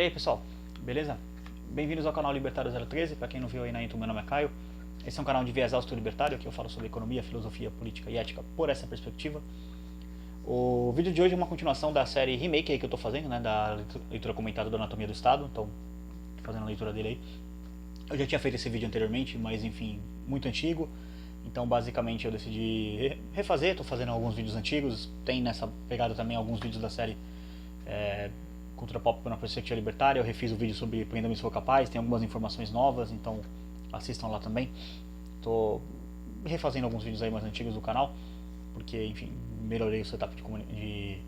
aí pessoal, beleza? Bem-vindos ao canal Libertário 013, para quem não viu aí na intro, meu nome é Caio. Esse é um canal de viés libertário, que eu falo sobre economia, filosofia, política e ética por essa perspectiva. O vídeo de hoje é uma continuação da série Remake aí que eu tô fazendo, né, da leitura comentada do Anatomia do Estado, então fazendo a leitura dele aí. Eu já tinha feito esse vídeo anteriormente, mas enfim, muito antigo. Então basicamente eu decidi refazer, tô fazendo alguns vídeos antigos, tem nessa pegada também alguns vídeos da série Cultura Pop na Perspectiva Libertária. Eu refiz o vídeo sobre Prenda-me se for capaz, tem algumas informações novas, então assistam lá também. Tô refazendo alguns vídeos aí mais antigos do canal, porque enfim, melhorei o setup de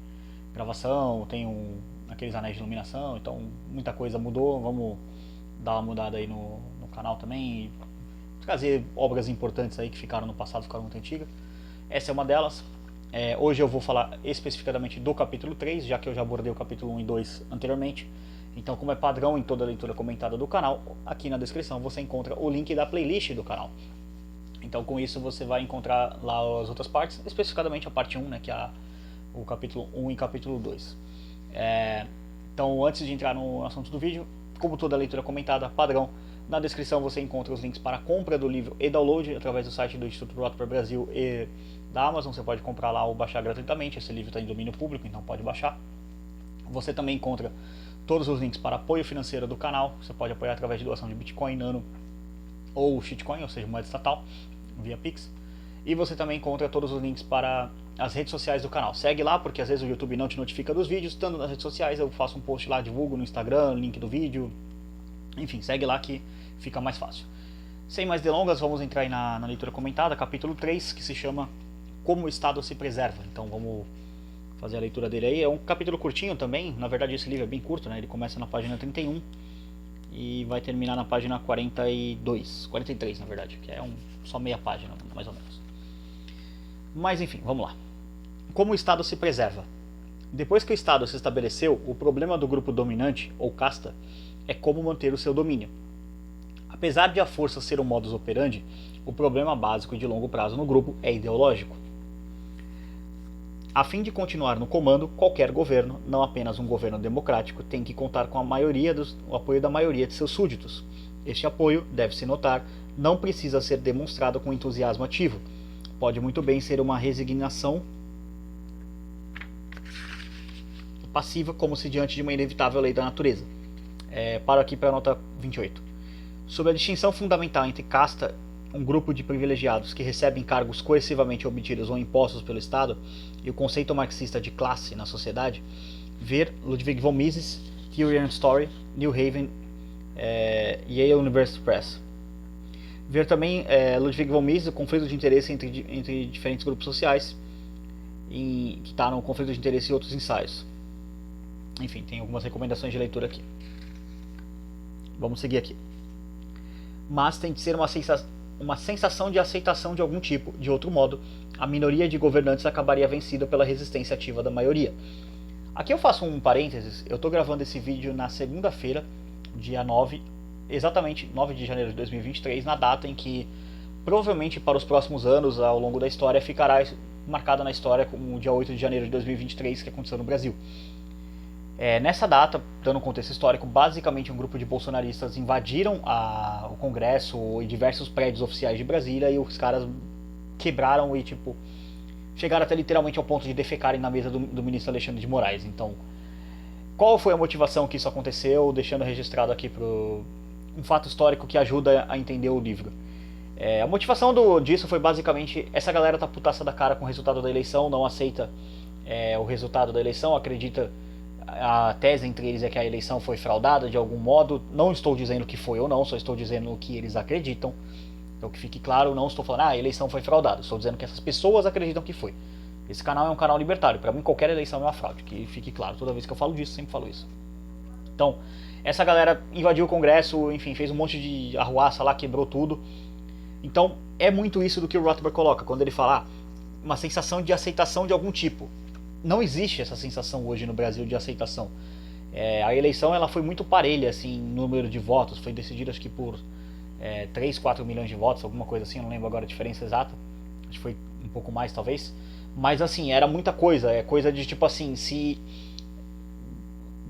gravação, tenho aqueles anéis de iluminação, então muita coisa mudou. Vamos dar uma mudada aí no canal também e trazer obras importantes aí que ficaram no passado, ficaram muito antigas. Essa é uma delas. Hoje eu vou falar especificadamente do capítulo 3, já que eu já abordei o capítulo 1 e 2 anteriormente. Então, como é padrão em toda a leitura comentada do canal, aqui na descrição você encontra o link da playlist do canal. Então, com isso você vai encontrar lá as outras partes, especificadamente a parte 1, né, que é o capítulo 1 e capítulo 2. Então, antes de entrar no assunto do vídeo, como toda a leitura comentada, padrão, na descrição você encontra os links para a compra do livro e download através do site do Instituto Rothbard Brasil e da Amazon. Você pode comprar lá ou baixar gratuitamente. Esse livro está em domínio público, então pode baixar. Você também encontra todos os links para apoio financeiro do canal. Você pode apoiar através de doação de Bitcoin, Nano ou Shitcoin, ou seja, moeda estatal, via Pix. E você também encontra todos os links para as redes sociais do canal. Segue lá, porque às vezes o YouTube não te notifica dos vídeos. Estando nas redes sociais, eu faço um post lá, divulgo no Instagram, link do vídeo. Enfim, segue lá que fica mais fácil. Sem mais delongas, vamos entrar aí na leitura comentada, capítulo 3, que se chama Como o Estado se Preserva. Então vamos fazer a leitura dele aí. É um capítulo curtinho também, na verdade esse livro é bem curto, né? Ele começa na página 31 e vai terminar na página 43 na verdade, que é só meia página, mais ou menos. Mas enfim, vamos lá. Como o Estado se preserva? Depois que o Estado se estabeleceu, o problema do grupo dominante, ou casta, é como manter o seu domínio. Apesar de a força ser o modus operandi, o problema básico e de longo prazo no grupo é ideológico. A fim de continuar no comando, qualquer governo, não apenas um governo democrático, tem que contar com o apoio da maioria de seus súditos. Este apoio, deve-se notar, não precisa ser demonstrado com entusiasmo ativo. Pode muito bem ser uma resignação passiva, como se diante de uma inevitável lei da natureza. Paro aqui para a nota 28. Sobre a distinção fundamental entre casta, um grupo de privilegiados que recebem cargos coercivamente obtidos ou impostos pelo Estado, e o conceito marxista de classe na sociedade, ver Ludwig von Mises, Theory and Story, New Haven, Yale University Press. Ver também Ludwig von Mises, o conflito de interesse entre diferentes grupos sociais, que está no conflito de interesse e outros ensaios. Enfim, tem algumas recomendações de leitura aqui. Vamos seguir aqui. Mas tem que ser uma sensação de aceitação de algum tipo. De outro modo, a minoria de governantes acabaria vencida pela resistência ativa da maioria. Aqui eu faço um parênteses. Eu estou gravando esse vídeo na segunda-feira, dia 9, exatamente 9 de janeiro de 2023, na data em que provavelmente para os próximos anos, ao longo da história, ficará marcada na história como o dia 8 de janeiro de 2023, que aconteceu no Brasil. Nessa data, dando um contexto histórico, basicamente um grupo de bolsonaristas invadiram o Congresso e diversos prédios oficiais de Brasília, e os caras quebraram e chegaram até literalmente ao ponto de defecarem na mesa do ministro Alexandre de Moraes. Então, qual foi a motivação que isso aconteceu? Deixando registrado aqui um fato histórico que ajuda a entender o livro. A motivação disso foi basicamente: essa galera tá putaça da cara com o resultado da eleição, não aceita o resultado da eleição, acredita. A tese entre eles é que a eleição foi fraudada de algum modo. Não estou dizendo que foi ou não, só estou dizendo o que eles acreditam. Então que fique claro, não estou falando a eleição foi fraudada, estou dizendo que essas pessoas acreditam que foi. Esse canal é um canal libertário, para mim qualquer eleição é uma fraude, que fique claro, toda vez que eu falo disso, sempre falo isso. Então, essa galera invadiu o Congresso, enfim, fez um monte de arruaça lá, quebrou tudo. Então, é muito isso do que o Rothbard coloca, quando ele fala uma sensação de aceitação de algum tipo. Não existe essa sensação hoje no Brasil de aceitação. A eleição ela foi muito parelha assim, no número de votos, foi decidida acho que por 3, 4 milhões de votos, alguma coisa assim, eu não lembro agora a diferença exata, acho que foi um pouco mais talvez, mas assim, era muita coisa, coisa de tipo assim, se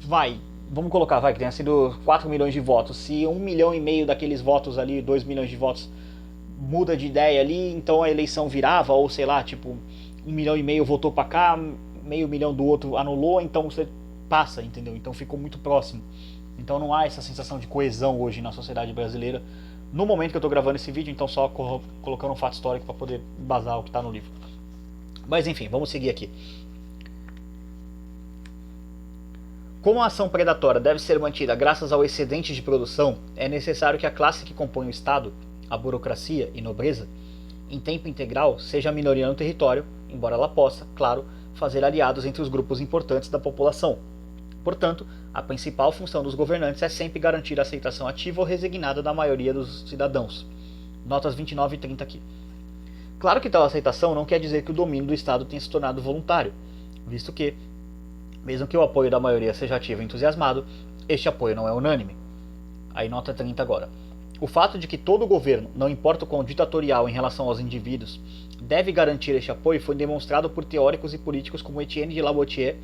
vai vamos colocar, vai, que tenha sido 4 milhões de votos. Se 1,5 milhão daqueles votos ali, 2 milhões de votos, muda de ideia ali, então a eleição virava, ou sei lá, tipo, 1,5 milhão votou pra cá, meio milhão do outro anulou, então você passa, entendeu? Então ficou muito próximo. Então não há essa sensação de coesão hoje na sociedade brasileira, no momento que eu tô gravando esse vídeo, então só colocando um fato histórico para poder embasar o que tá no livro. Mas enfim, vamos seguir aqui. Como a ação predatória deve ser mantida graças ao excedente de produção, é necessário que a classe que compõe o Estado, a burocracia e nobreza, em tempo integral, seja a minoria no território, embora ela possa, claro, fazer aliados entre os grupos importantes da população. Portanto, a principal função dos governantes é sempre garantir a aceitação ativa ou resignada da maioria dos cidadãos. Notas 29 e 30 aqui. Claro que tal aceitação não quer dizer que o domínio do Estado tenha se tornado voluntário, visto que, mesmo que o apoio da maioria seja ativo e entusiasmado, este apoio não é unânime. Aí nota 30 agora. O fato de que todo governo, não importa o quão ditatorial em relação aos indivíduos, deve garantir este apoio foi demonstrado por teóricos e políticos como Etienne de Laboutière,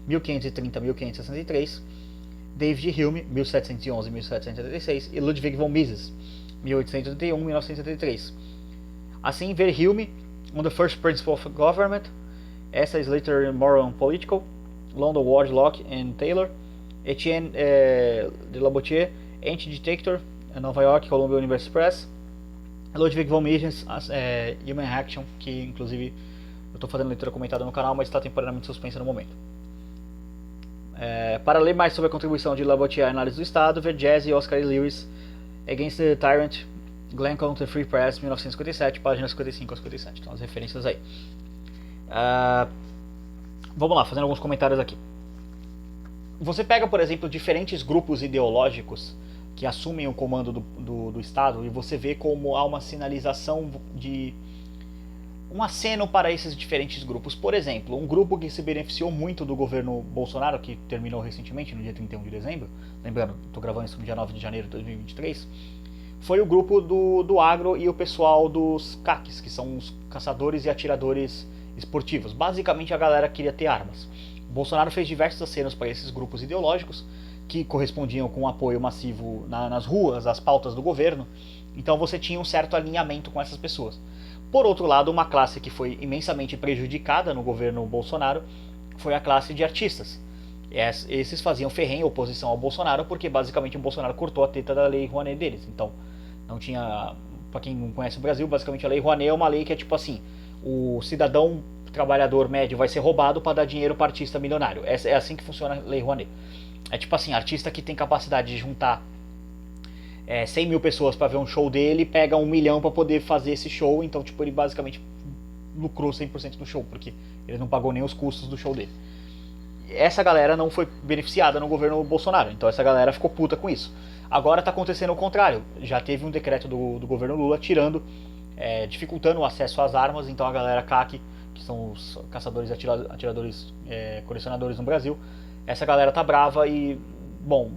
1530-1563, David Hume, 1711-1776 e Ludwig von Mises, 1831-1973. Assim, ver Hume, On the First Principle of Government, Essays Literary, Moral and Political, London, Ward, Locke and Taylor, Etienne de Laboutière, Anti-Dictator, Nova York, Columbia University Press, Ludwig von Mises, Human Action, que inclusive eu estou fazendo leitura comentada no canal, mas está temporariamente suspensa no momento. Para ler mais sobre a contribuição de Laboutière à análise do Estado, ver Jesse e Oscar Lewis, Against the Tyrant, Glencoe, The Free Press, 1957, páginas 55 a 57. Então as referências aí. Vamos lá, fazendo alguns comentários aqui. Você pega, por exemplo, diferentes grupos ideológicos que assumem o comando do Estado e você vê como há uma sinalização de um aceno para esses diferentes grupos. Por exemplo, um grupo que se beneficiou muito do governo Bolsonaro, que terminou recentemente, no dia 31 de dezembro, lembrando, estou gravando isso no dia 9 de janeiro de 2023, foi o grupo do agro e o pessoal dos CACs, que são os caçadores e atiradores esportivos. Basicamente a galera queria ter armas. O Bolsonaro fez diversos acenos para esses grupos ideológicos, que correspondiam com um apoio massivo nas ruas, às pautas do governo. Então você tinha um certo alinhamento com essas pessoas. Por outro lado, uma classe que foi imensamente prejudicada no governo Bolsonaro foi a classe de artistas. Esses faziam ferrenha oposição ao Bolsonaro porque basicamente o Bolsonaro cortou a teta da lei Rouanet deles. Então não tinha, para quem não conhece o Brasil, basicamente a lei Rouanet é uma lei que é tipo assim, o cidadão trabalhador médio vai ser roubado para dar dinheiro para artista milionário. É assim que funciona a lei Rouanet. É tipo assim, artista que tem capacidade de juntar 100 mil pessoas para ver um show dele, pega 1 milhão para poder fazer esse show, então tipo ele basicamente lucrou 100% do show, porque ele não pagou nem os custos do show dele. Essa galera não foi beneficiada no governo Bolsonaro, então essa galera ficou puta com isso. Agora está acontecendo o contrário, já teve um decreto do governo Lula tirando, dificultando o acesso às armas, então a galera CAC, que são os caçadores e atiradores colecionadores no Brasil, essa galera tá brava e, bom,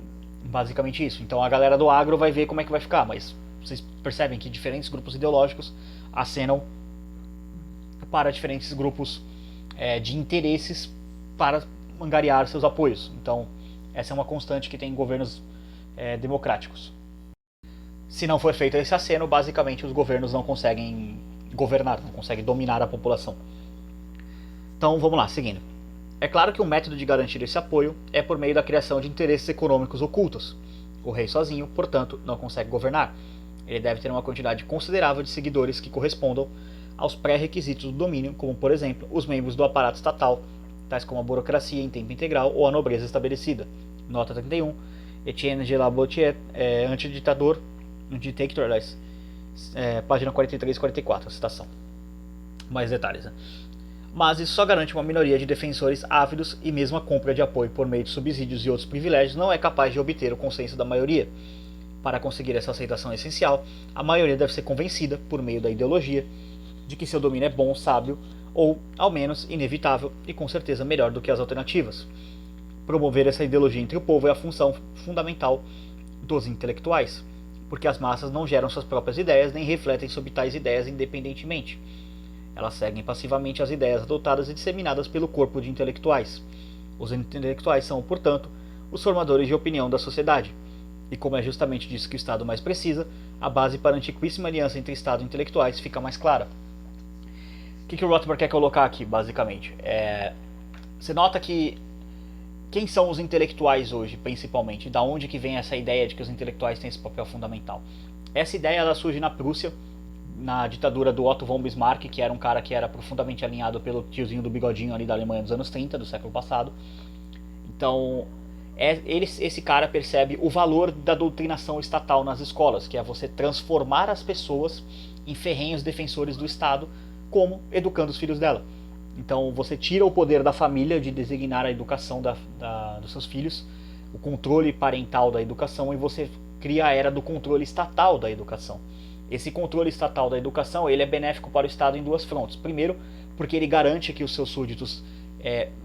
basicamente isso. Então a galera do agro vai ver como é que vai ficar, mas vocês percebem que diferentes grupos ideológicos acenam para diferentes grupos de interesses para angariar seus apoios. Então essa é uma constante que tem em governos democráticos. Se não for feito esse aceno, basicamente os governos não conseguem governar, não conseguem dominar a população. Então vamos lá, seguindo. É claro que um método de garantir esse apoio é por meio da criação de interesses econômicos ocultos. O rei sozinho, portanto, não consegue governar. Ele deve ter uma quantidade considerável de seguidores que correspondam aos pré-requisitos do domínio, como, por exemplo, os membros do aparato estatal, tais como a burocracia em tempo integral ou a nobreza estabelecida. Nota 31. Etienne de Laboutière, Antidictator, aliás, página 43 e 44, a citação. Mais detalhes, né? Mas isso só garante uma minoria de defensores ávidos e mesmo a compra de apoio por meio de subsídios e outros privilégios não é capaz de obter o consenso da maioria. Para conseguir essa aceitação essencial, a maioria deve ser convencida, por meio da ideologia, de que seu domínio é bom, sábio ou, ao menos, inevitável e com certeza melhor do que as alternativas. Promover essa ideologia entre o povo é a função fundamental dos intelectuais, porque as massas não geram suas próprias ideias nem refletem sobre tais ideias independentemente. Elas seguem passivamente as ideias adotadas e disseminadas pelo corpo de intelectuais. Os intelectuais são, portanto, os formadores de opinião da sociedade. E como é justamente disso que o Estado mais precisa, a base para a antiquíssima aliança entre Estado e intelectuais fica mais clara. O que o Rothbard quer colocar aqui, basicamente? Você nota que quem são os intelectuais hoje, principalmente? Da onde que vem essa ideia de que os intelectuais têm esse papel fundamental? Essa ideia ela surge na Prússia, na ditadura do Otto von Bismarck, que era um cara que era profundamente alinhado pelo tiozinho do bigodinho ali da Alemanha dos anos 30, do século passado. Então, esse cara percebe o valor da doutrinação estatal nas escolas, que é você transformar as pessoas em ferrenhos defensores do Estado, como educando os filhos dela. Então você tira o poder da família de designar a educação dos seus filhos, o controle parental da educação, e você cria a era do controle estatal da educação. Esse controle estatal da educação ele é benéfico para o Estado em duas frontes. Primeiro, porque ele garante que os seus súditos,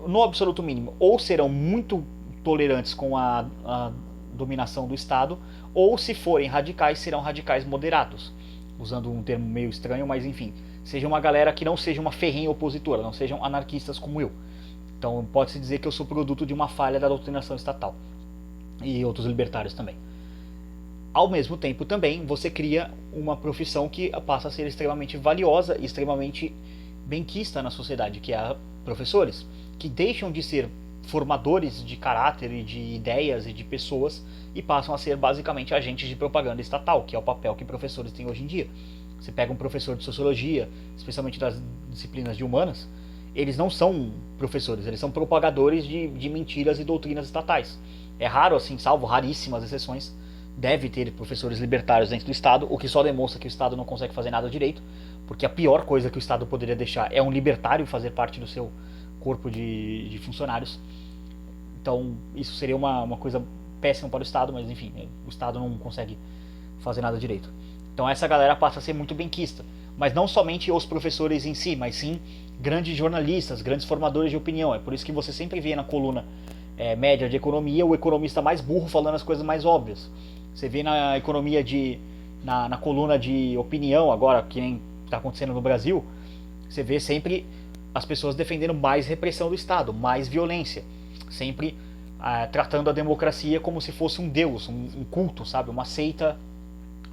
no absoluto mínimo, ou serão muito tolerantes com a dominação do Estado, ou se forem radicais, serão radicais moderados. Usando um termo meio estranho, mas enfim, seja uma galera que não seja uma ferrenha opositora, não sejam anarquistas como eu. Então pode-se dizer que eu sou produto de uma falha da doutrinação estatal. E outros libertários também. Ao mesmo tempo também, você cria uma profissão que passa a ser extremamente valiosa e extremamente benquista na sociedade, que é a professores, que deixam de ser formadores de caráter e de ideias e de pessoas e passam a ser basicamente agentes de propaganda estatal, que é o papel que professores têm hoje em dia. Você pega um professor de sociologia, especialmente das disciplinas de humanas, eles não são professores, eles são propagadores de mentiras e doutrinas estatais. É raro, assim, salvo raríssimas exceções, deve ter professores libertários dentro do Estado, o que só demonstra que o Estado não consegue fazer nada direito, porque a pior coisa que o Estado poderia deixar é um libertário fazer parte do seu corpo de funcionários. Então isso seria uma coisa péssima para o Estado, mas enfim, o Estado não consegue fazer nada direito. Então essa galera passa a ser muito benquista, mas não somente os professores em si, mas sim grandes jornalistas, grandes formadores de opinião. É por isso que você sempre vê na coluna média de economia o economista mais burro falando as coisas mais óbvias. Você vê na economia na coluna de opinião agora, que nem está acontecendo no Brasil, você vê sempre as pessoas defendendo mais repressão do Estado, mais violência, sempre tratando a democracia como se fosse um deus, um culto, sabe? Uma seita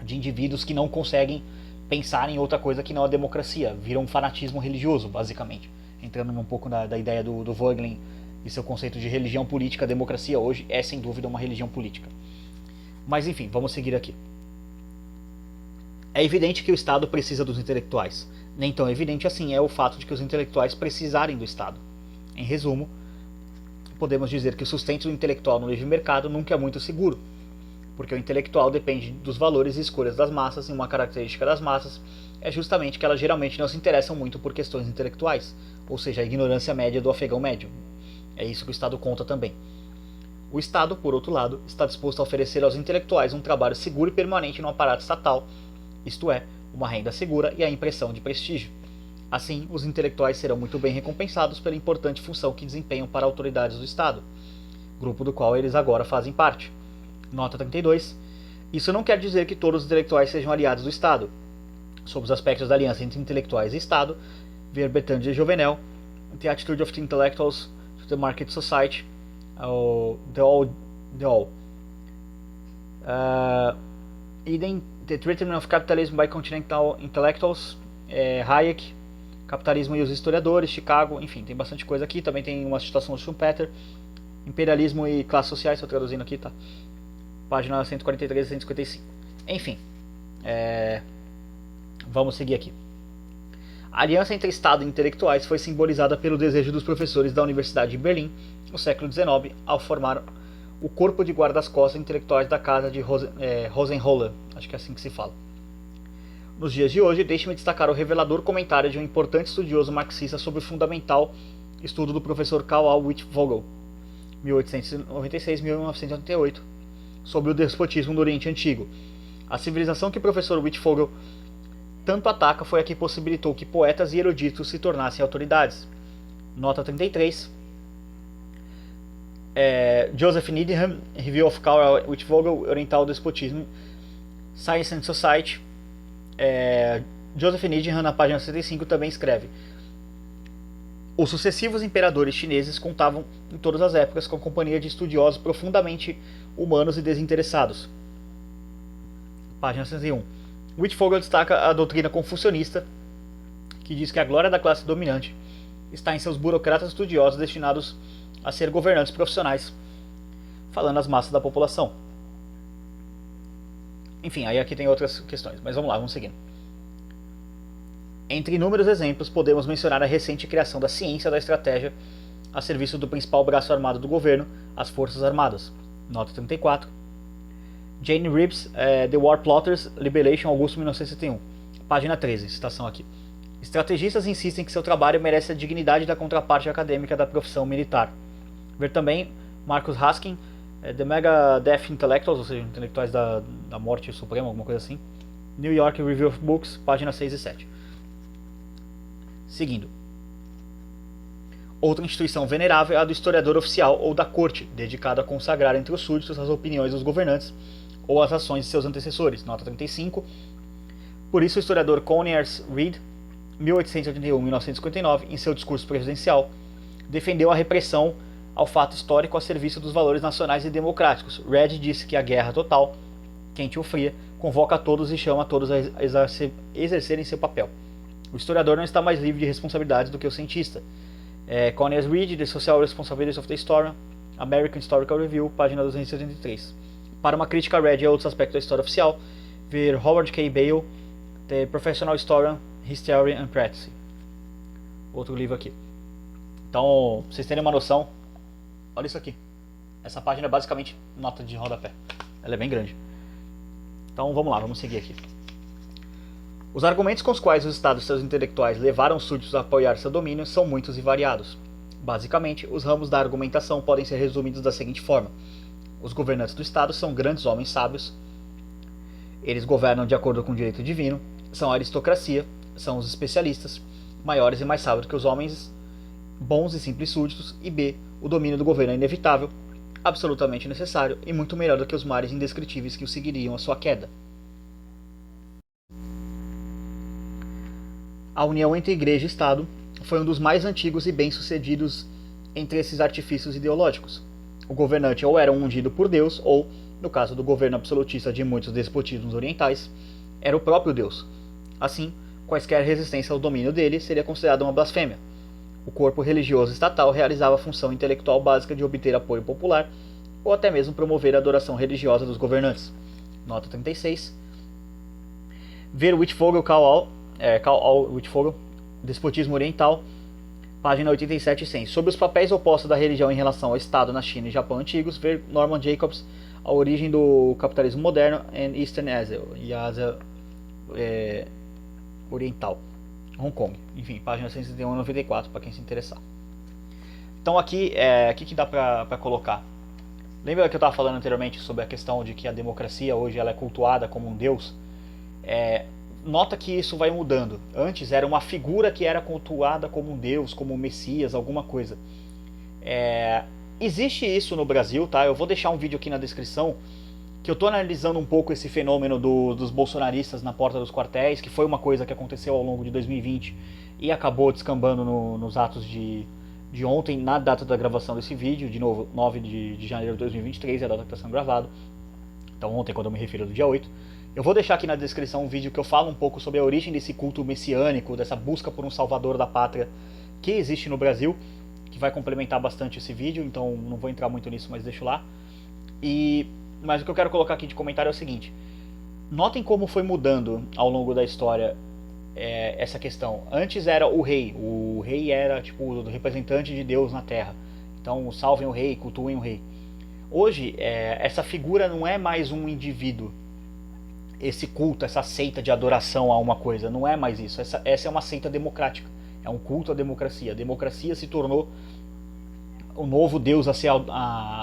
de indivíduos que não conseguem pensar em outra coisa que não a democracia, vira um fanatismo religioso, basicamente. Entrando um pouco da ideia do Voegelin e seu conceito de religião política, a democracia hoje é sem dúvida uma religião política. Mas enfim, vamos seguir aqui. É evidente que o Estado precisa dos intelectuais. Nem tão evidente assim é o fato de que os intelectuais precisarem do Estado. Em resumo, podemos dizer que o sustento do intelectual no livre mercado nunca é muito seguro, porque o intelectual depende dos valores e escolhas das massas, e uma característica das massas é justamente que elas geralmente não se interessam muito por questões intelectuais, ou seja, a ignorância média do afegão médio. É isso que o Estado conta também. O Estado, por outro lado, está disposto a oferecer aos intelectuais um trabalho seguro e permanente no aparato estatal, isto é, uma renda segura e a impressão de prestígio. Assim, os intelectuais serão muito bem recompensados pela importante função que desempenham para autoridades do Estado, grupo do qual eles agora fazem parte. Nota 32. Isso não quer dizer que todos os intelectuais sejam aliados do Estado. Sobre os aspectos da aliança entre intelectuais e Estado, ver Bertrand de Jouvenel, The Attitude of the Intellectuals to the Market Society, The All. Idem, The Treatment of Capitalism by Continental Intellectuals, Hayek, Capitalismo e os Historiadores, Chicago, enfim, tem bastante coisa aqui. Também tem uma citação do Schumpeter, Imperialismo e Classes Sociais, estou traduzindo aqui, tá? Página 143 e 155. Enfim, vamos seguir aqui. A aliança entre Estado e intelectuais foi simbolizada pelo desejo dos professores da Universidade de Berlim, no século XIX, ao formar o corpo de guardas-costas intelectuais da casa de Rosenroller, acho que é assim que se fala. Nos dias de hoje, deixe-me destacar o revelador comentário de um importante estudioso marxista sobre o fundamental estudo do professor Karl A. Wittfogel, 1896-1988, sobre o despotismo do Oriente Antigo. A civilização que o professor Wittfogel tanto ataca foi a que possibilitou que poetas e eruditos se tornassem autoridades. Nota 33. Joseph Needham, Review of Karl Wittfogel, Oriental Despotism, Science and Society. Joseph Needham, na página 65, também escreve: Os sucessivos imperadores chineses contavam em todas as épocas com a companhia de estudiosos profundamente humanos e desinteressados. Página 101. Wittfogel destaca a doutrina confucionista, que diz que a glória da classe dominante está em seus burocratas estudiosos destinados a ser governantes profissionais, falando às massas da população. Enfim, aí aqui tem outras questões, mas vamos lá, vamos seguindo. Entre inúmeros exemplos, podemos mencionar a recente criação da ciência da estratégia a serviço do principal braço armado do governo, as Forças Armadas. Nota 34. Jane Reeves, The War Plotters, Liberation, Agosto 1961. Página 13, citação aqui. Estrategistas insistem que seu trabalho merece a dignidade da contraparte acadêmica da profissão militar. Ver também Marcus Haskin, The Mega Death Intellectuals, ou seja, intelectuais da morte suprema, alguma coisa assim. New York Review of Books, páginas 6 e 7. Seguindo. Outra instituição venerável é a do historiador oficial ou da corte, dedicada a consagrar entre os súditos as opiniões dos governantes ou as ações de seus antecessores. Nota 35. Por isso, o historiador Conyers Reed, 1881-1959, em seu discurso presidencial, defendeu a repressão ao fato histórico a serviço dos valores nacionais e democráticos. Reed disse que a guerra total, quente ou fria, convoca a todos e chama a todos a exercerem seu papel. O historiador não está mais livre de responsabilidades do que o cientista. Conyers Reed, The Social Responsibilities of the Historian, American Historical Review, página 273. Para uma crítica a Reed e a outros aspectos da história oficial, ver Howard K. Bale, The Professional Historian, History and Practice. Outro livro aqui. Então, pra vocês terem uma noção, olha isso aqui. Essa página é basicamente nota de rodapé. Ela é bem grande. Então vamos lá, vamos seguir aqui. Os argumentos com os quais os estados e seus intelectuais levaram os súditos a apoiar seu domínio são muitos e variados. Basicamente, os ramos da argumentação podem ser resumidos da seguinte forma. Os governantes do estado são grandes homens sábios. Eles governam de acordo com o direito divino. São a aristocracia. São os especialistas, maiores e mais sábios que os homens bons e simples súditos. E B, o domínio do governo é inevitável, absolutamente necessário e muito melhor do que os mares indescritíveis que o seguiriam a sua queda. A união entre igreja e Estado foi um dos mais antigos e bem-sucedidos entre esses artifícios ideológicos. O governante ou era um ungido por Deus, ou, no caso do governo absolutista de muitos despotismos orientais, era o próprio Deus. Assim, quaisquer resistência ao domínio dele seria considerada uma blasfêmia. O corpo religioso estatal realizava a função intelectual básica de obter apoio popular, ou até mesmo promover a adoração religiosa dos governantes. Nota 36. Ver Wittfogel, Carl Wittfogel, Despotismo Oriental, página 87 e 100. Sobre os papéis opostos da religião em relação ao Estado na China e Japão antigos, ver Norman Jacobs, A Origem do Capitalismo Moderno and Eastern Asia, e Ásia Oriental, Hong Kong. Enfim, página 161 e 94, para quem se interessar. Então aqui que dá para colocar. Lembra que eu estava falando anteriormente sobre a questão de que a democracia hoje ela é cultuada como um deus? Nota que isso vai mudando. Antes era uma figura que era cultuada como um deus, como um messias, alguma coisa. Existe isso no Brasil, tá? Eu vou deixar um vídeo aqui na descrição que eu estou analisando um pouco esse fenômeno dos bolsonaristas na porta dos quartéis, que foi uma coisa que aconteceu ao longo de 2020 e acabou descambando nos atos de ontem, na data da gravação desse vídeo, de novo, 9 de janeiro de 2023, é a data que está sendo gravado. Então ontem, quando eu me refiro do dia 8. Eu vou deixar aqui na descrição um vídeo que eu falo um pouco sobre a origem desse culto messiânico, dessa busca por um salvador da pátria que existe no Brasil, que vai complementar bastante esse vídeo, então não vou entrar muito nisso, mas deixo lá. Mas o que eu quero colocar aqui de comentário é o seguinte: notem como foi mudando ao longo da história essa questão. Antes era o rei era tipo o representante de Deus na Terra, então salvem o rei, cultuem o rei. Hoje essa figura não é mais um indivíduo, esse culto, essa seita de adoração a uma coisa, não é mais isso. Essa é uma seita democrática, é um culto à democracia. A democracia se tornou o novo Deus a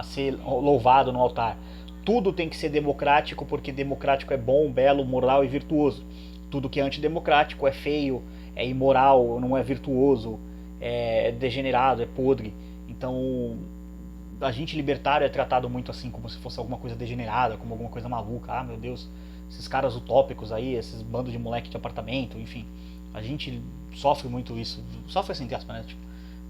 ser louvado no altar. Tudo tem que ser democrático, porque democrático é bom, belo, moral e virtuoso. Tudo que é antidemocrático é feio, é imoral, não é virtuoso, é degenerado, é podre. Então, a gente libertário é tratado muito assim, como se fosse alguma coisa degenerada, como alguma coisa maluca. Ah, meu Deus, esses caras utópicos aí, esses bandos de moleque de apartamento, enfim. A gente sofre muito isso. Sofre assim, entre aspas, né? Tipo,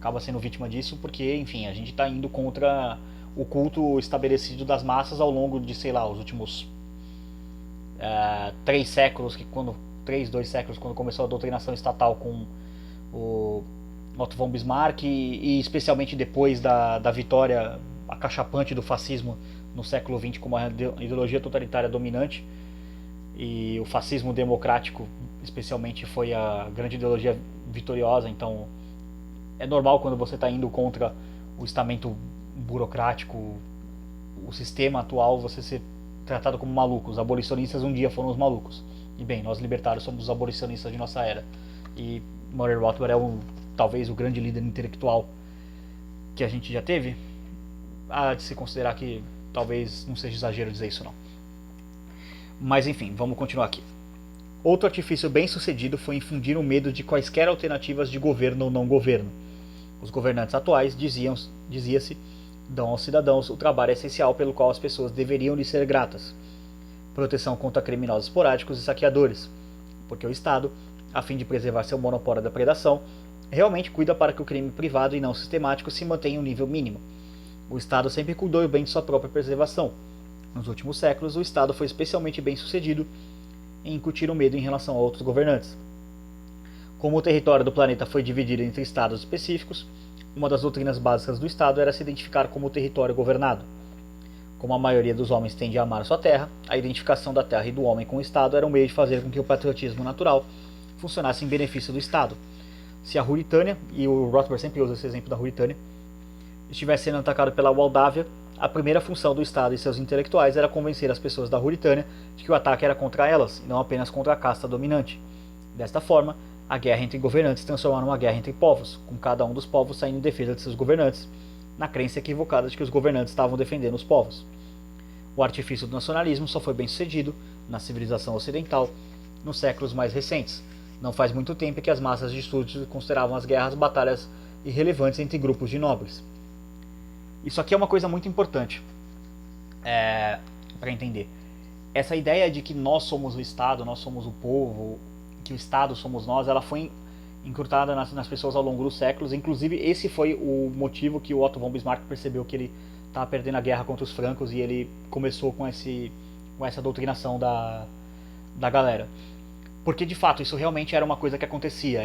acaba sendo vítima disso, porque, enfim, a gente está indo contra o culto estabelecido das massas ao longo de, sei lá, os últimos 3 séculos, dois séculos, quando começou a doutrinação estatal com o Otto von Bismarck e especialmente depois da vitória acachapante do fascismo no século XX como a ideologia totalitária dominante, e o fascismo democrático especialmente foi a grande ideologia vitoriosa. Então é normal, quando você está indo contra o estamento burocrático, o sistema atual, você ser tratado como maluco. Os abolicionistas um dia foram os malucos, e bem, nós libertários somos os abolicionistas de nossa era, e Murray Rothbard é talvez o grande líder intelectual que a gente já teve. Há de se considerar que talvez não seja exagero dizer isso não. Mas enfim, vamos continuar aqui. Outro artifício bem sucedido foi infundir o medo de quaisquer alternativas de governo ou não governo. Os governantes atuais, dizia-se, dão aos cidadãos o trabalho essencial pelo qual as pessoas deveriam lhe ser gratas: proteção contra criminosos esporádicos e saqueadores, porque o Estado, a fim de preservar seu monopólio da predação, realmente cuida para que o crime privado e não sistemático se mantenha em um nível mínimo. O Estado sempre cuidou bem de sua própria preservação. Nos últimos séculos, o Estado foi especialmente bem sucedido em incutir o medo em relação a outros governantes. Como o território do planeta foi dividido entre estados específicos, uma das doutrinas básicas do Estado era se identificar como o território governado. Como a maioria dos homens tende a amar sua terra, a identificação da terra e do homem com o Estado era um meio de fazer com que o patriotismo natural funcionasse em benefício do Estado. Se a Ruritânia, e o Rothbard sempre usa esse exemplo da Ruritânia, estivesse sendo atacado pela Moldávia, a primeira função do Estado e seus intelectuais era convencer as pessoas da Ruritânia de que o ataque era contra elas, e não apenas contra a casta dominante. Desta forma, a guerra entre governantes se transformou numa guerra entre povos, com cada um dos povos saindo em defesa de seus governantes, na crença equivocada de que os governantes estavam defendendo os povos. O artifício do nacionalismo só foi bem sucedido, na civilização ocidental, nos séculos mais recentes. Não faz muito tempo que as massas de súditos consideravam as guerras batalhas irrelevantes entre grupos de nobres. Isso aqui é uma coisa muito importante para entender. Essa ideia de que nós somos o Estado, nós somos o povo, que o Estado somos nós, ela foi encurtada nas pessoas ao longo dos séculos. Inclusive, esse foi o motivo que o Otto von Bismarck percebeu que ele estava perdendo a guerra contra os francos, e ele começou com essa doutrinação da galera. Porque, de fato, isso realmente era uma coisa que acontecia.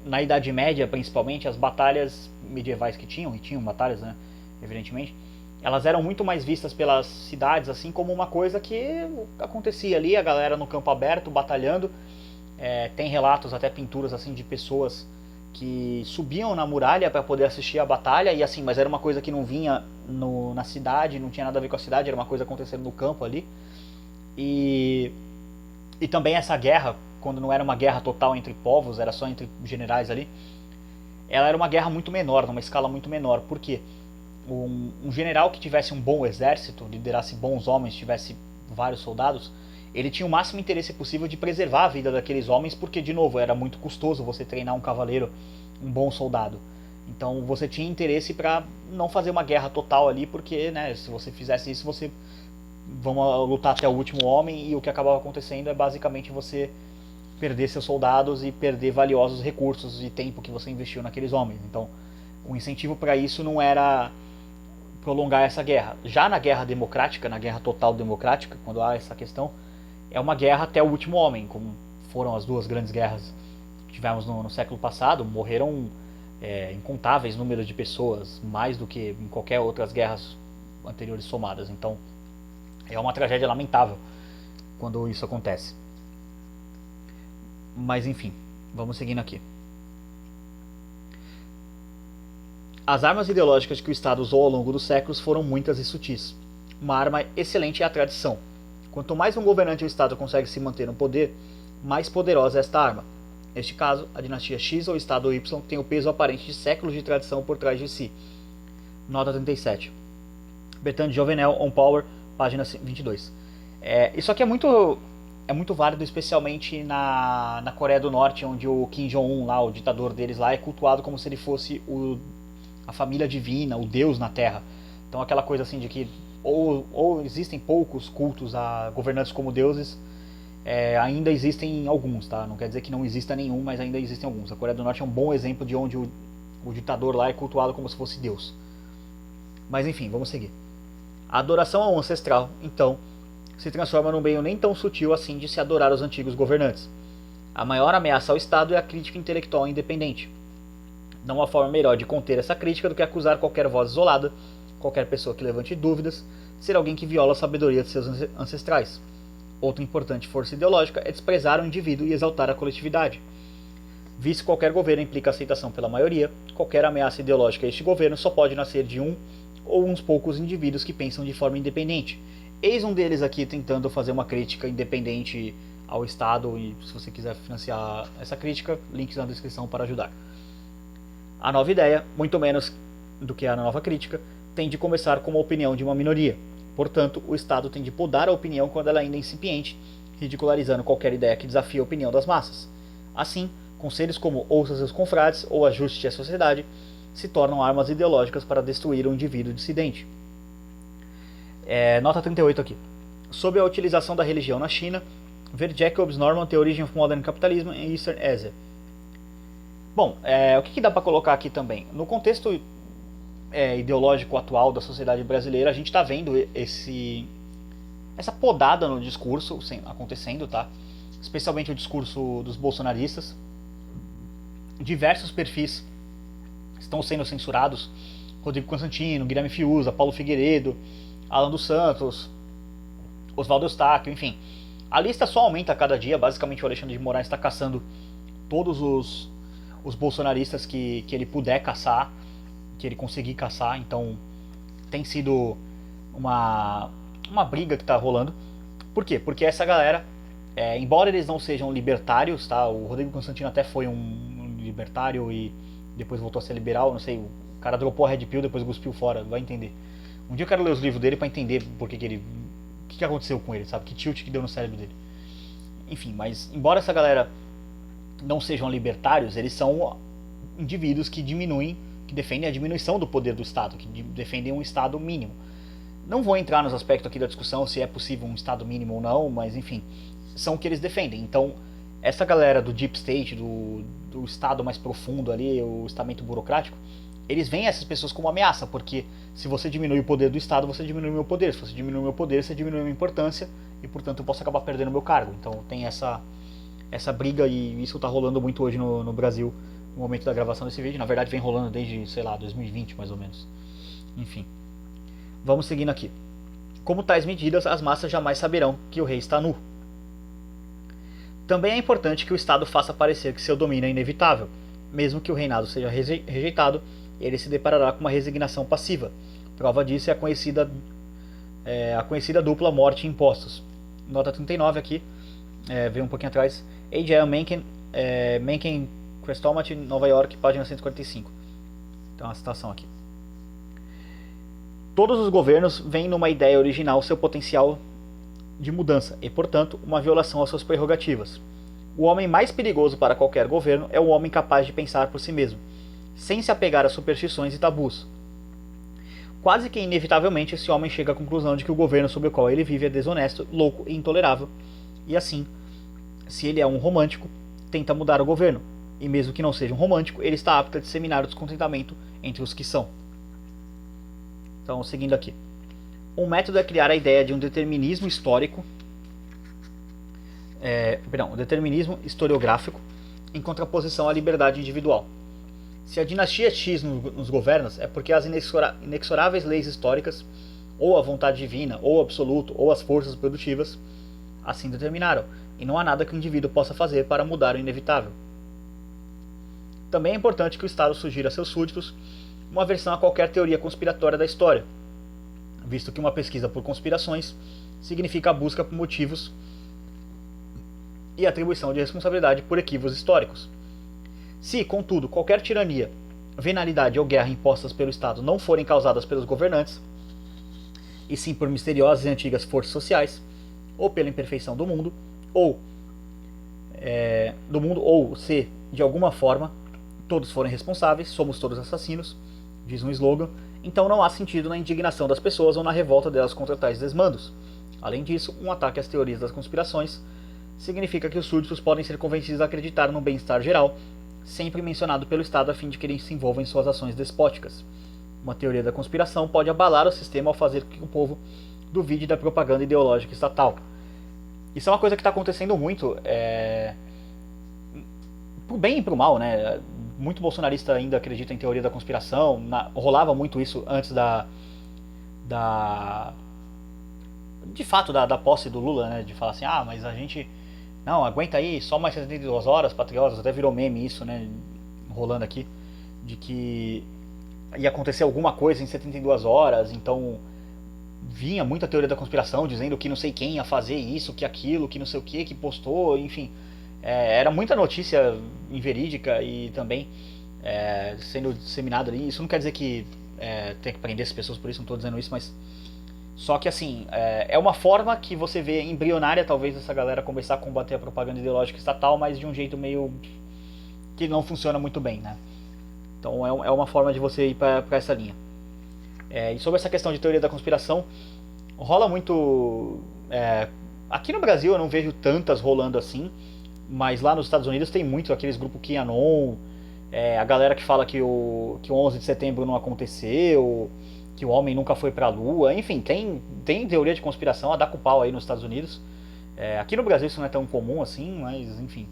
Na Idade Média, principalmente, as batalhas medievais que tinham, e tinham batalhas, né, evidentemente, elas eram muito mais vistas pelas cidades assim como uma coisa que acontecia ali, a galera no campo aberto, batalhando. Tem relatos, até pinturas assim, de pessoas que subiam na muralha para poder assistir a batalha, e assim, mas era uma coisa que não vinha na cidade, não tinha nada a ver com a cidade, era uma coisa acontecendo no campo ali. E também essa guerra, quando não era uma guerra total entre povos, era só entre generais ali, ela era uma guerra muito menor, numa escala muito menor. Por quê? Um general que tivesse um bom exército, liderasse bons homens, tivesse vários soldados, ele tinha o máximo interesse possível de preservar a vida daqueles homens, porque, de novo, era muito custoso você treinar um cavaleiro, um bom soldado. Então você tinha interesse para não fazer uma guerra total ali, porque, né, se você fizesse isso, você vamos lutar até o último homem, e o que acabava acontecendo é basicamente você perder seus soldados e perder valiosos recursos e tempo que você investiu naqueles homens. Então o incentivo para isso não era prolongar essa guerra. Já na guerra democrática, na guerra total democrática, quando há essa questão, é uma guerra até o último homem, como foram as duas grandes guerras que tivemos no século passado. Morreram incontáveis números de pessoas, mais do que em qualquer outras guerras anteriores somadas. Então é uma tragédia lamentável quando isso acontece. Mas enfim, vamos seguindo aqui. As armas ideológicas que o Estado usou ao longo dos séculos foram muitas e sutis. Uma arma excelente é a tradição. Quanto mais um governante ou Estado consegue se manter no poder, mais poderosa é esta arma. Neste caso, a dinastia X ou o Estado Y tem o peso aparente de séculos de tradição por trás de si. Nota 37. Bertrand de Jovenel, On Power, página 22. Isso aqui é muito válido, especialmente na Coreia do Norte, onde o Kim Jong-un, lá, o ditador deles lá, é cultuado como se ele fosse a família divina, o Deus na Terra. Então aquela coisa assim de que ou existem poucos cultos a governantes como deuses, ainda existem alguns, tá? Não quer dizer que não exista nenhum, mas ainda existem alguns. A Coreia do Norte é um bom exemplo de onde um O ditador lá é cultuado como se fosse Deus. Mas enfim, vamos seguir. A adoração ao ancestral, então, se transforma num meio nem tão sutil assim de se adorar os antigos governantes. A maior ameaça ao Estado é a crítica intelectual independente. Não há forma melhor de conter essa crítica do que acusar qualquer voz isolada, qualquer pessoa que levante dúvidas, ser alguém que viola a sabedoria de seus ancestrais. Outra importante força ideológica é desprezar o indivíduo e exaltar a coletividade. Visto que qualquer governo implica aceitação pela maioria, qualquer ameaça ideológica a este governo só pode nascer de um ou uns poucos indivíduos que pensam de forma independente. Eis um deles aqui tentando fazer uma crítica independente ao Estado, e se você quiser financiar essa crítica, links na descrição para ajudar. A nova ideia, muito menos do que a nova crítica, tem de começar com uma opinião de uma minoria. Portanto, o Estado tem de podar a opinião quando ela ainda é incipiente, ridicularizando qualquer ideia que desafie a opinião das massas. Assim, conselhos como ouça seus confrades ou ajuste a sociedade se tornam armas ideológicas para destruir o indivíduo dissidente. Nota 38 aqui. Sob a utilização da religião na China, ver Jacobs Norman, The Origin of Modern Capitalism em Eastern Asia. Bom, o que dá para colocar aqui também? No contexto ideológico atual da sociedade brasileira, a gente está vendo essa podada no discurso acontecendo, tá? Especialmente o discurso dos bolsonaristas. Diversos perfis estão sendo censurados. Rodrigo Constantino, Guilherme Fiuza, Paulo Figueiredo, Alan dos Santos, Oswaldo Eustáquio, enfim. A lista só aumenta a cada dia. Basicamente o Alexandre de Moraes está caçando todos os bolsonaristas que ele puder caçar, que ele conseguir caçar. Então tem sido uma briga que está rolando. Por quê? Porque essa galera, embora eles não sejam libertários, tá? O Rodrigo Constantino até foi um libertário e depois voltou a ser liberal, não sei, o cara dropou a Red Pill, depois cuspiu fora, vai entender. Um dia eu quero ler os livros dele pra entender o que aconteceu com ele, sabe? Que tilt que deu no cérebro dele. Enfim, mas embora essa galera não sejam libertários, eles são indivíduos que defendem a diminuição do poder do Estado, que defendem um Estado mínimo. Não vou entrar nos aspectos aqui da discussão se é possível um Estado mínimo ou não, mas enfim, são o que eles defendem. Então, essa galera do Deep State, do Estado mais profundo ali, o estamento burocrático, eles veem essas pessoas como ameaça, porque se você diminui o poder do Estado, você diminui o meu poder. Se você diminui o meu poder, você diminui a minha importância, e portanto eu posso acabar perdendo o meu cargo. Então tem essa briga, e isso tá rolando muito hoje no Brasil, no momento da gravação desse vídeo. Na verdade vem rolando desde, sei lá, 2020 mais ou menos. Enfim, vamos seguindo aqui. Como tais medidas, as massas jamais saberão que o rei está nu. Também é importante que o Estado faça parecer que seu domínio é inevitável. Mesmo que o reinado seja rejeitado, ele se deparará com uma resignação passiva. Prova disso é a conhecida dupla morte e impostos. Nota 39 aqui, veio um pouquinho atrás. A.J. Mencken, Chrestomat, Nova York, página 145. Então a citação aqui. Todos os governos veem numa ideia original seu potencial de mudança e, portanto, uma violação às suas prerrogativas. O homem mais perigoso para qualquer governo é o homem capaz de pensar por si mesmo, sem se apegar a superstições e tabus. Quase que inevitavelmente esse homem chega à conclusão de que o governo sob o qual ele vive é desonesto, louco e intolerável, e assim, se ele é um romântico, tenta mudar o governo, e mesmo que não seja um romântico, ele está apto a disseminar o descontentamento entre os que são. Então, seguindo aqui. Um método é criar a ideia de um determinismo histórico, um determinismo historiográfico em contraposição à liberdade individual. Se a dinastia X nos governa, é porque as inexoráveis leis históricas, ou a vontade divina, ou o absoluto, ou as forças produtivas, assim determinaram, e não há nada que o indivíduo possa fazer para mudar o inevitável. Também é importante que o Estado sugira a seus súditos uma aversão a qualquer teoria conspiratória da história, visto que uma pesquisa por conspirações significa a busca por motivos e atribuição de responsabilidade por equívocos históricos. Se, contudo, qualquer tirania, venalidade ou guerra impostas pelo Estado não forem causadas pelos governantes, e sim por misteriosas e antigas forças sociais, ou pela imperfeição do mundo, ou se, de alguma forma, todos forem responsáveis, somos todos assassinos, diz um slogan, então não há sentido na indignação das pessoas ou na revolta delas contra tais desmandos. Além disso, um ataque às teorias das conspirações significa que os súditos podem ser convencidos a acreditar no bem-estar geral, sempre mencionado pelo Estado a fim de que ele se envolva em suas ações despóticas. Uma teoria da conspiração pode abalar o sistema ao fazer com que o povo duvide da propaganda ideológica estatal. Isso é uma coisa que está acontecendo muito, pro bem e pro mal, né? Muito bolsonarista ainda acredita em teoria da conspiração, rolava muito isso antes de fato da posse do Lula, né? De falar assim, mas a gente não aguenta aí só mais 72 horas, patriotas, até virou meme isso, né? Rolando aqui, de que ia acontecer alguma coisa em 72 horas, então vinha muita teoria da conspiração dizendo que não sei quem ia fazer isso, que aquilo, que não sei o que postou, enfim. Era muita notícia inverídica e também sendo disseminada ali. Isso não quer dizer que tem que prender as pessoas por isso, não estou dizendo isso, mas só que assim, é uma forma que você vê embrionária talvez dessa galera começar a combater a propaganda ideológica estatal, mas de um jeito meio que não funciona muito bem, né? Então é uma forma de você ir para essa linha. E sobre essa questão de teoria da conspiração, rola muito... aqui no Brasil eu não vejo tantas rolando assim, mas lá nos Estados Unidos tem muito aqueles grupos QAnon, a galera que fala que o 11 de setembro não aconteceu, que o homem nunca foi pra Lua, enfim, tem teoria de conspiração a dar com pau aí nos Estados Unidos. Aqui no Brasil isso não é tão comum assim, mas enfim...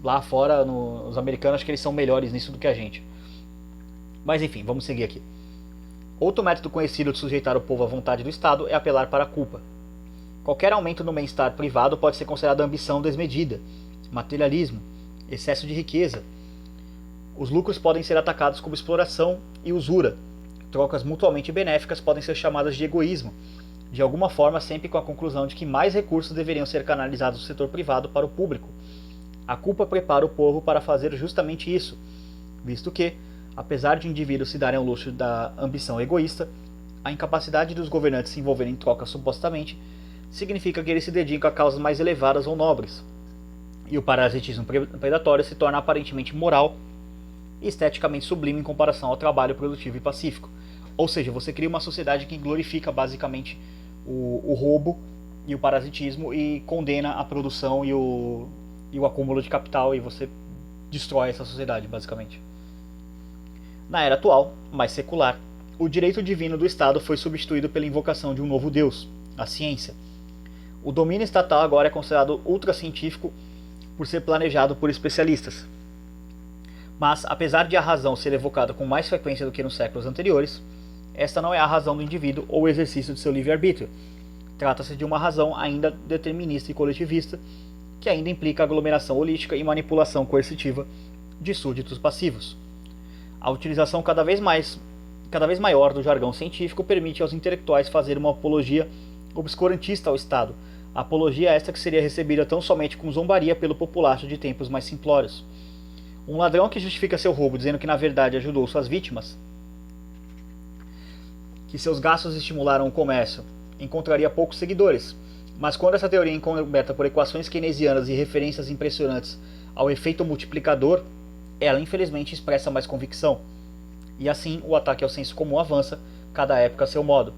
lá fora, os americanos, acho que eles são melhores nisso do que a gente. Mas enfim, vamos seguir aqui. Outro método conhecido de sujeitar o povo à vontade do Estado é apelar para a culpa. Qualquer aumento no bem-estar privado pode ser considerado ambição desmedida, materialismo, excesso de riqueza. Os lucros podem ser atacados como exploração e usura. Trocas mutuamente benéficas podem ser chamadas de egoísmo, de alguma forma sempre com a conclusão de que mais recursos deveriam ser canalizados do setor privado para o público. A culpa prepara o povo para fazer justamente isso, visto que, apesar de indivíduos se darem ao luxo da ambição egoísta, a incapacidade dos governantes se envolverem em trocas supostamente significa que eles se dedicam a causas mais elevadas ou nobres, e o parasitismo predatório se torna aparentemente moral e esteticamente sublime em comparação ao trabalho produtivo e pacífico. Ou seja, você cria uma sociedade que glorifica basicamente o roubo e o parasitismo e condena a produção e o acúmulo de capital, e você destrói essa sociedade, basicamente. Na era atual, mais secular, o direito divino do Estado foi substituído pela invocação de um novo Deus, a ciência. O domínio estatal agora é considerado ultracientífico por ser planejado por especialistas. Mas, apesar de a razão ser evocada com mais frequência do que nos séculos anteriores, esta não é a razão do indivíduo ou o exercício de seu livre-arbítrio. Trata-se de uma razão ainda determinista e coletivista, que ainda implica aglomeração holística e manipulação coercitiva de súditos passivos. A utilização cada vez maior do jargão científico permite aos intelectuais fazer uma apologia obscurantista ao Estado, apologia esta que seria recebida tão somente com zombaria pelo populacho de tempos mais simplórios. Um ladrão que justifica seu roubo dizendo que na verdade ajudou suas vítimas, que seus gastos estimularam o comércio, encontraria poucos seguidores. Mas quando essa teoria é encoberta por equações keynesianas e referências impressionantes ao efeito multiplicador, ela infelizmente expressa mais convicção. E assim o ataque ao senso comum avança, cada época a seu modo.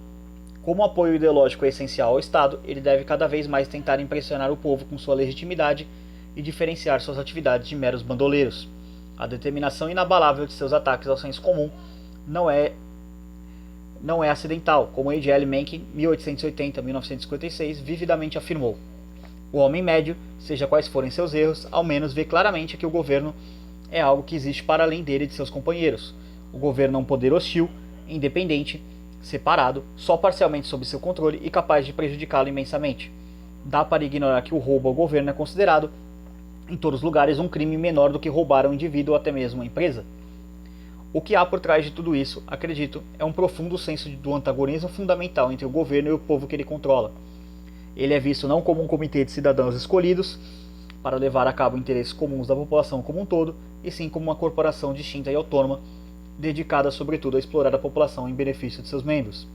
Como o apoio ideológico é essencial ao Estado, ele deve cada vez mais tentar impressionar o povo com sua legitimidade e diferenciar suas atividades de meros bandoleiros. A determinação inabalável de seus ataques ao senso comum não é acidental, como E.G.L. Mencken, 1880-1956, vividamente afirmou. O homem médio, seja quais forem seus erros, ao menos vê claramente que o governo é algo que existe para além dele e de seus companheiros. O governo é um poder hostil, independente, separado, só parcialmente sob seu controle e capaz de prejudicá-lo imensamente. Dá para ignorar que o roubo ao governo é considerado, em todos os lugares, um crime menor do que roubar a um indivíduo ou até mesmo uma empresa. O que há por trás de tudo isso, acredito, é um profundo senso do antagonismo fundamental entre o governo e o povo que ele controla. Ele é visto não como um comitê de cidadãos escolhidos para levar a cabo interesses comuns da população como um todo, e sim como uma corporação distinta e autônoma, dedicada sobretudo a explorar a população em benefício de seus membros.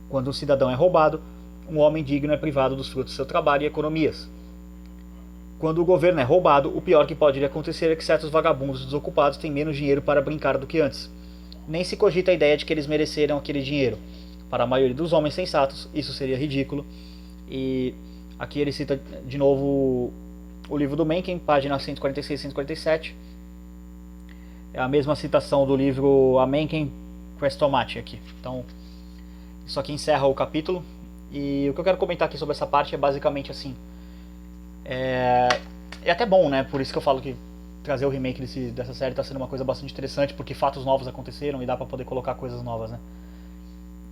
Quando um cidadão é roubado, um homem digno é privado dos frutos do seu trabalho e economias. Quando o governo é roubado, o pior que pode lhe acontecer é que certos vagabundos desocupados têm menos dinheiro para brincar do que antes. Nem se cogita a ideia de que eles mereceram aquele dinheiro. Para a maioria dos homens sensatos, isso seria ridículo. E aqui ele cita de novo o livro do Mencken, página 146 e 147. É a mesma citação do livro A Mencken Chrestomathi aqui. Então, isso aqui encerra o capítulo. E o que eu quero comentar aqui sobre essa parte é basicamente assim. É até bom, né? Por isso que eu falo que trazer o remake dessa série está sendo uma coisa bastante interessante, porque fatos novos aconteceram e dá para poder colocar coisas novas, né?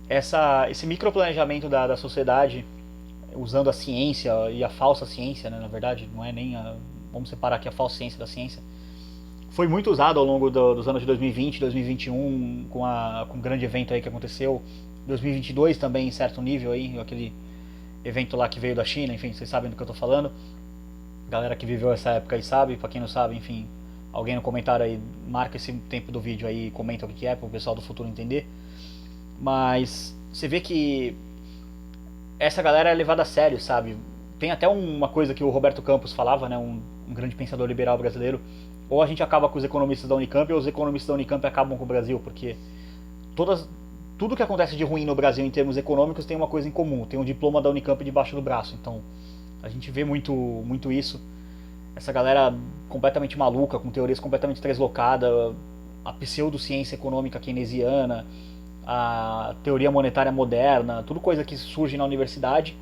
Esse microplanejamento da sociedade, usando a ciência e a falsa ciência, né? Na verdade, não é nem vamos separar aqui a falsa ciência da ciência. Foi muito usado ao longo dos anos de 2020, 2021, com um grande evento aí que aconteceu. 2022 também, em certo nível aí, aquele evento lá que veio da China, enfim, vocês sabem do que eu tô falando. Galera que viveu essa época aí sabe, pra quem não sabe, enfim, alguém no comentário aí marca esse tempo do vídeo aí e comenta o que é, pro pessoal do futuro entender. Mas você vê que essa galera é levada a sério, sabe? Tem até uma coisa que o Roberto Campos falava, né, um grande pensador liberal brasileiro. Ou a gente acaba com os economistas da Unicamp, ou os economistas da Unicamp acabam com o Brasil, porque tudo que acontece de ruim no Brasil em termos econômicos tem uma coisa em comum, tem um diploma da Unicamp debaixo do braço. Então a gente vê muito isso. Essa galera completamente maluca, com teorias completamente translocadas, a pseudociência econômica keynesiana, a teoria monetária moderna, tudo coisa que surge na universidade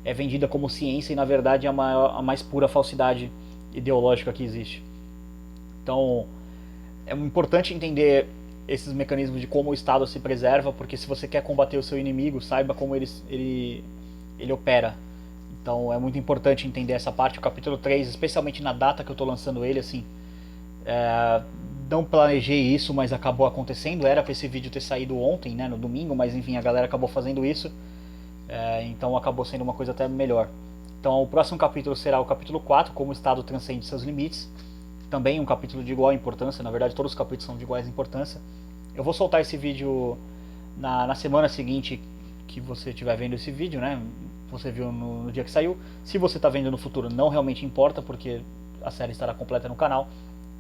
é vendida como ciência e na verdade é a mais pura falsidade ideológica que existe. Então é importante entender esses mecanismos de como o Estado se preserva, porque se você quer combater o seu inimigo, saiba como ele opera. Então é muito importante entender essa parte. O capítulo 3, especialmente na data que eu estou lançando ele, assim, não planejei isso, mas acabou acontecendo. Era para esse vídeo ter saído ontem, né, no domingo, mas enfim, a galera acabou fazendo isso. Então acabou sendo uma coisa até melhor. Então o próximo capítulo será o capítulo 4, como o Estado transcende seus limites. Também um capítulo de igual importância, na verdade todos os capítulos são de igual importância. Eu vou soltar esse vídeo na semana seguinte que você estiver vendo esse vídeo, né? Você viu no dia que saiu. Se você está vendo no futuro, não realmente importa, porque a série estará completa no canal.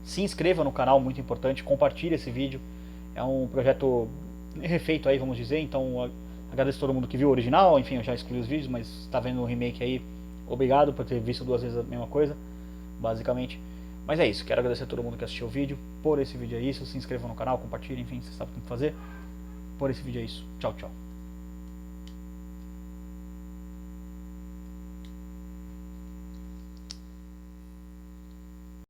Se inscreva no canal, muito importante, compartilhe esse vídeo. É um projeto refeito aí, vamos dizer, então agradeço a todo mundo que viu o original, enfim, eu já excluí os vídeos, mas está vendo o remake aí, obrigado por ter visto 2 vezes a mesma coisa, basicamente. Mas é isso, quero agradecer a todo mundo que assistiu o vídeo. Por esse vídeo é isso, se inscreva no canal, compartilhe, enfim, você sabe o que tem que fazer. Por esse vídeo é isso, tchau, tchau.